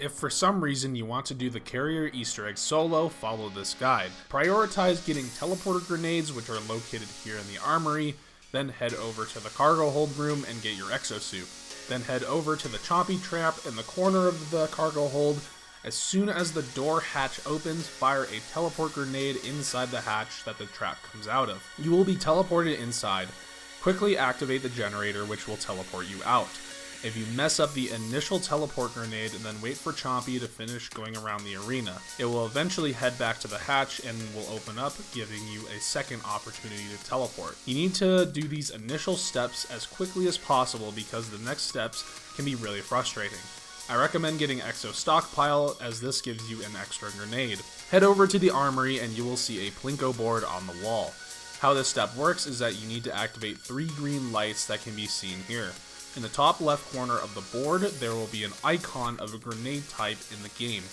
If for some reason you want to do the carrier Easter egg solo, follow this guide. Prioritize getting teleporter grenades, which are located here in the armory, then head over to the cargo hold room and get your exosuit. Then head over to the CHOMPY trap in the corner of the cargo hold. As soon as the door hatch opens, fire a teleport grenade inside the hatch that the trap comes out of. You will be teleported inside. Quickly activate the generator, which will teleport you out. If you mess up the initial teleport grenade, then wait for CHOMPY to finish going around the arena. It will eventually head back to the hatch and will open up, giving you a second opportunity to teleport. You need to do these initial steps as quickly as possible because the next steps can be really frustrating. I recommend getting Exo Stockpile as this gives you an extra grenade. Head over to the armory and you will see a PLINKO board on the wall. How this step works is that you need to activate 3 green lights that can be seen here. In the top left corner of the board, there will be an icon of a grenade type in the game.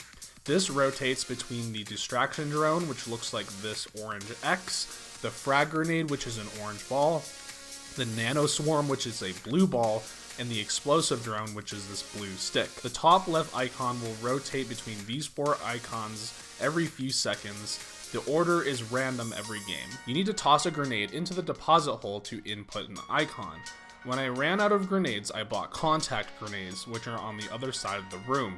This rotates between the distraction drone, which looks like this orange X, the frag grenade, which is an orange ball, the nano swarm, which is a blue ball, and the explosive drone, which is this blue stick. The top left icon will rotate between these 4 icons every few seconds. The order is random every game. You need to toss a grenade into the deposit hole to input an icon. When I ran out of grenades, I bought contact grenades, which are on the other side of the room.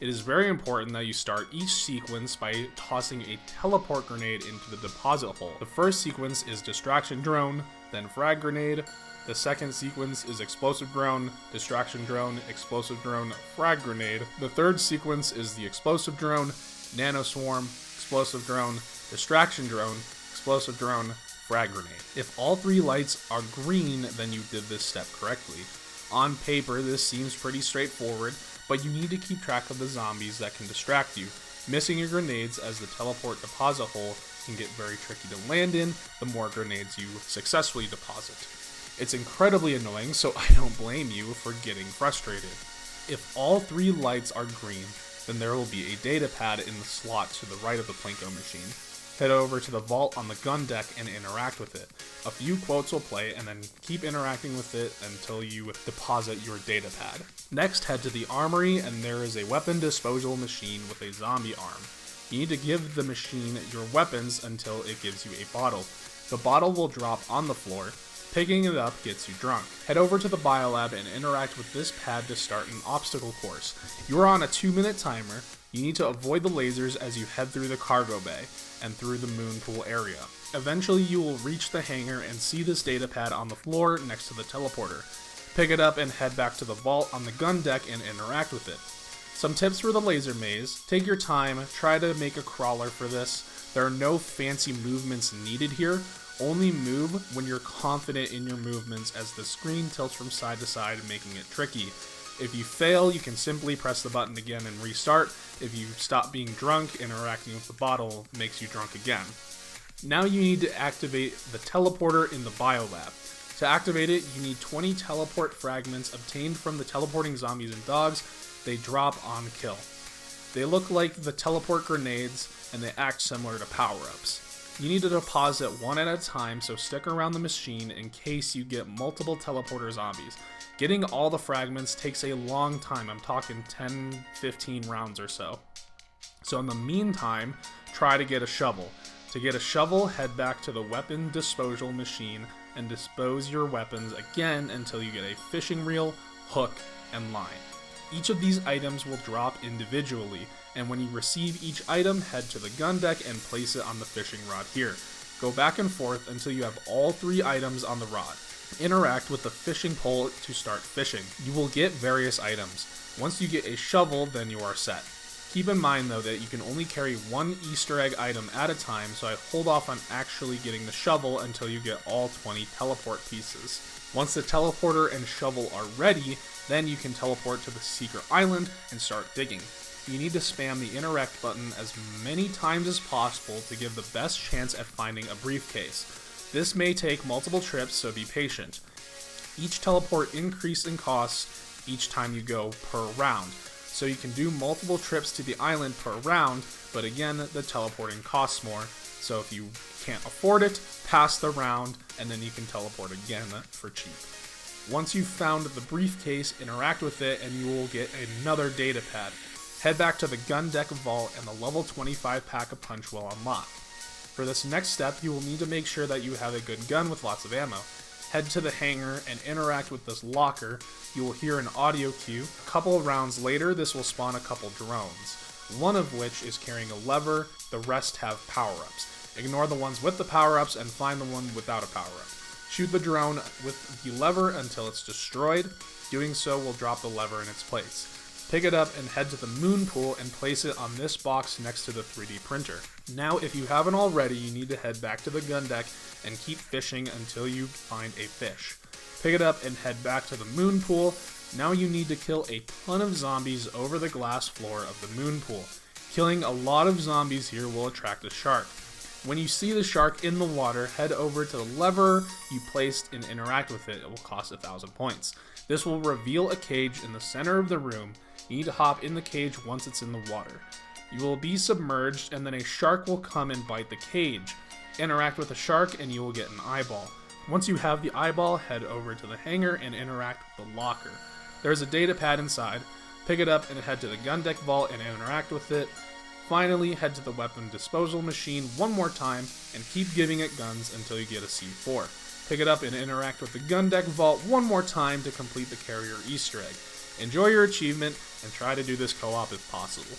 It is very important that you start each sequence by tossing a teleport grenade into the deposit hole. The first sequence is distraction drone, then frag grenade. The second sequence is explosive drone, distraction drone, explosive drone, frag grenade. The third sequence is the explosive drone, nano swarm, explosive drone, distraction drone, explosive drone, frag grenade. If all 3 lights are green, then you did this step correctly. On paper, this seems pretty straightforward, but you need to keep track of the zombies that can distract you. Missing your grenades as the teleport deposit hole can get very tricky to land in the more grenades you successfully deposit. It's incredibly annoying, so I don't blame you for getting frustrated. If all 3 lights are green, then there will be a data pad in the slot to the right of the PLINKO machine. Head over to the vault on the gun deck and interact with it. A few quotes will play and then keep interacting with it until you deposit your data pad. Next, head to the armory and there is a weapon disposal machine with a zombie arm. You need to give the machine your weapons until it gives you a bottle. The bottle will drop on the floor. Picking it up gets you drunk. Head over to the biolab and interact with this pad to start an obstacle course. You are on a 2-minute timer. You need to avoid the lasers as you head through the cargo bay and through the moon pool area. Eventually you will reach the hangar and see this data pad on the floor next to the teleporter. Pick it up and head back to the vault on the gun deck and interact with it. Some tips for the laser maze: take your time, try to make a crawler for this. There are no fancy movements needed here. Only move when you're confident in your movements as the screen tilts from side to side, making it tricky. If you fail, you can simply press the button again and restart. If you stop being drunk, interacting with the bottle makes you drunk again. Now you need to activate the teleporter in the biolab. To activate it, you need 20 teleport fragments obtained from the teleporting zombies and dogs. They drop on kill. They look like the teleport grenades and they act similar to power-ups. You need to deposit one at a time, so stick around the machine in case you get multiple teleporter zombies. Getting all the fragments takes a long time. I'm talking 10-15 rounds or so. So in the meantime, try to get a shovel. To get a shovel, head back to the weapon disposal machine and dispose your weapons again until you get a fishing reel, hook, and line. Each of these items will drop individually, and when you receive each item, head to the gun deck and place it on the fishing rod here. Go back and forth until you have all 3 items on the rod. Interact with the fishing pole to start fishing. You will get various items. Once you get a shovel, then you are set. Keep in mind though that you can only carry 1 Easter egg item at a time, so I hold off on actually getting the shovel until you get all 20 teleport pieces. Once the teleporter and shovel are ready, then you can teleport to the secret island and start digging. You need to spam the interact button as many times as possible to give the best chance at finding a briefcase. This may take multiple trips, so be patient. Each teleport increases in cost each time you go per round, so you can do multiple trips to the island per round, but again, the teleporting costs more, so if you can't afford it, pass the round, and then you can teleport again for cheap. Once you've found the briefcase, interact with it, and you will get another data pad. Head back to the gun deck vault and the level 25 pack of punch will unlock. For this next step, you will need to make sure that you have a good gun with lots of ammo. Head to the hangar and interact with this locker. You will hear an audio cue. A couple of rounds later, this will spawn a couple drones, one of which is carrying a lever, the rest have power-ups. Ignore the ones with the power-ups and find the one without a power-up. Shoot the drone with the lever until it's destroyed. Doing so will drop the lever in its place. Pick it up and head to the moon pool and place it on this box next to the 3D printer. Now, if you haven't already, you need to head back to the gun deck and keep fishing until you find a fish. Pick it up and head back to the moon pool. Now you need to kill a ton of zombies over the glass floor of the moon pool. Killing a lot of zombies here will attract a shark. When you see the shark in the water, head over to the lever you placed and interact with it. It will cost 1,000 points. This will reveal a cage in the center of the room. You need to hop in the cage once it's in the water. You will be submerged and then a shark will come and bite the cage. Interact with the shark and you will get an eyeball. Once you have the eyeball, head over to the hangar and interact with the locker. There's a data pad inside. Pick it up and head to the gun deck vault and interact with it. Finally, head to the weapon disposal machine one more time and keep giving it guns until you get a C4. Pick it up and interact with the gun deck vault one more time to complete the carrier Easter egg. Enjoy your achievement and try to do this co-op if possible.